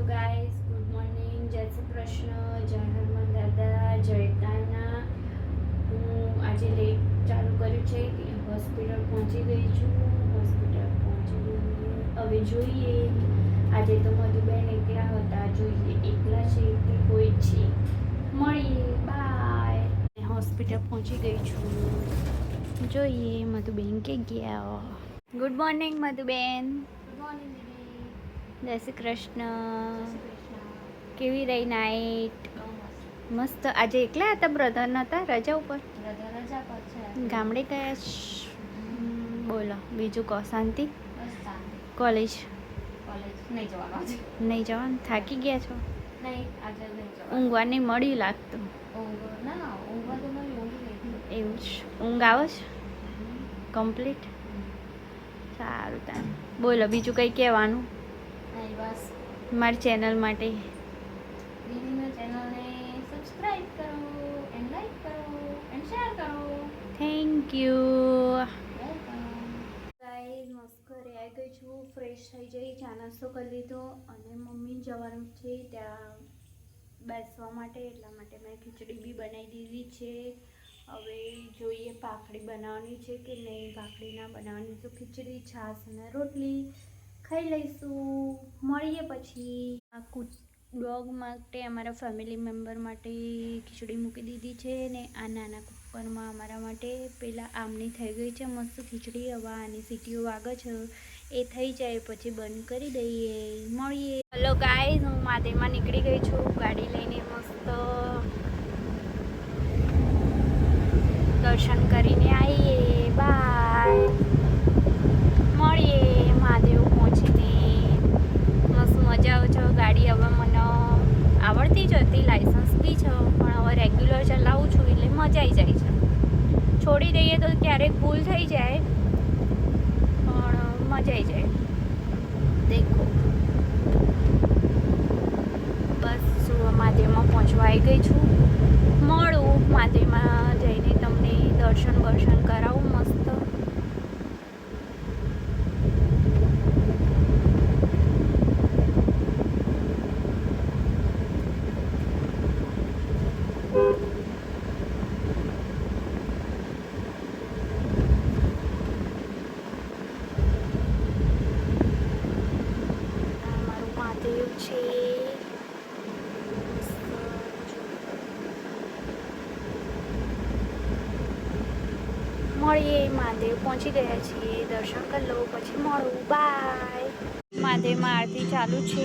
Guys, good morning, જય શ્રી કૃષ્ણ, જય હનુમાન દાદા, જય તાના. હું આજે લેટ ચાલુ કર્યું છે કે હોસ્પિટલ પહોંચી ગઈ છું. હોસ્પિટલ પહોંચી ગઈ. હવે જોઈએ, આજે તો મધુબેન એકલા હતા. જોઈએ એકલા છે કે કોઈ છે. મળીએ, બાય. હોસ્પિટલ પહોંચી ગઈ છું. જોઈએ મધુબેન કે ગયા. Good morning Madhuben. Good morning દીદી. જય શ્રી કૃષ્ણ. જય શ્રી કૃષ્ણ. કેવી રહી નાઈટ? બહુ મસ્ત. મસ્ત. આજે એકલા હતા? બ્રધર નહોતા? રજા ઉપર? રજા પર છે. ગામડે ગયા છે? બોલો બીજું કહો. શાંતિ? બસ શાંતિ. કોલેજ કોલેજ નહીં જવાનું આજે. નહીં જવાનું? થાકી ગયા છો? નહીં, આજે નહીં જવાનું. ઊંઘવા નહીં મળી લાગતું. ના ઊંઘવા તો નહીં, ઊંઘી ગઈ હતી. એવું જ. ઊંઘ આવે છે કમ્પ્લીટ? સારું તાન. બોલો બીજું કંઈ કહેવાનું નહીં, બસ મારી ચેનલ માટે? દીદીના ચેનલને સબસ્ક્રાઇબ કરો એન્ડ લાઈક કરો એન્ડ શેર કરો. Thank you. વેલકમ. ગાઈઝ મસ્ત ઘરે આવી ગઈ છું. ફ્રેશ થઈ જઈ, ચા નાસ્તો કરી લીધો અને મમ્મી જવાનું છે ત્યાં બેસવા માટે. એટલા માટે મેં ખીચડી બી બનાવી દીધી છે. હવે જોઈએ ભાખરી બનાવવાની છે કે નહીં. ભાખરી ના બનાવવાની તો ખીચડી, છાશ અને રોટલી ખાઈ લઈશું. મળીએ પછી. આ ડોગ માટે, અમારા ફેમિલી મેમ્બર માટે ખીચડી મૂકી દીધી છે ને આ નાના કુકરમાં અમારા માટે પેલા આમની થઈ ગઈ છે મસ્ત ખીચડી. હવે આની સીટીઓ વાગે છે, એ થઈ જાય પછી બંધ કરી દઈએ. મળીએ. હલો ગાઈઝ, હું માદેમાં નીકળી ગઈ છું ગાડી લઈને. મસ્ત દર્શન કરીને આવીએ. બાય. મળીએ મહાદેવ પહોંચીને. મસ્ત મજા આવે છે. ગાડી હવે મને આવડતી જ હતી, લાઇસન્સ બી છે, પણ હવે રેગ્યુલર ચલાવું છું એટલે મજા આવી જાય છે. છોડી દઈએ તો ક્યારેક ભૂલ થઈ જાય, પણ મજા આવી જાય. દેખો બસ શું મહાદેવમાં પહોંચવા આવી ગઈ છું. મળું મહાદેવમાં જઈને તમને દર્શન કરાવું મસ્ત. મારું મહાદેવ છે. મળીએ. મહાદેવ પહોંચી ગયા છીએ. દર્શન કરી લો પછી મળું. બાય. મહાદેવમાં આરતી ચાલુ છે.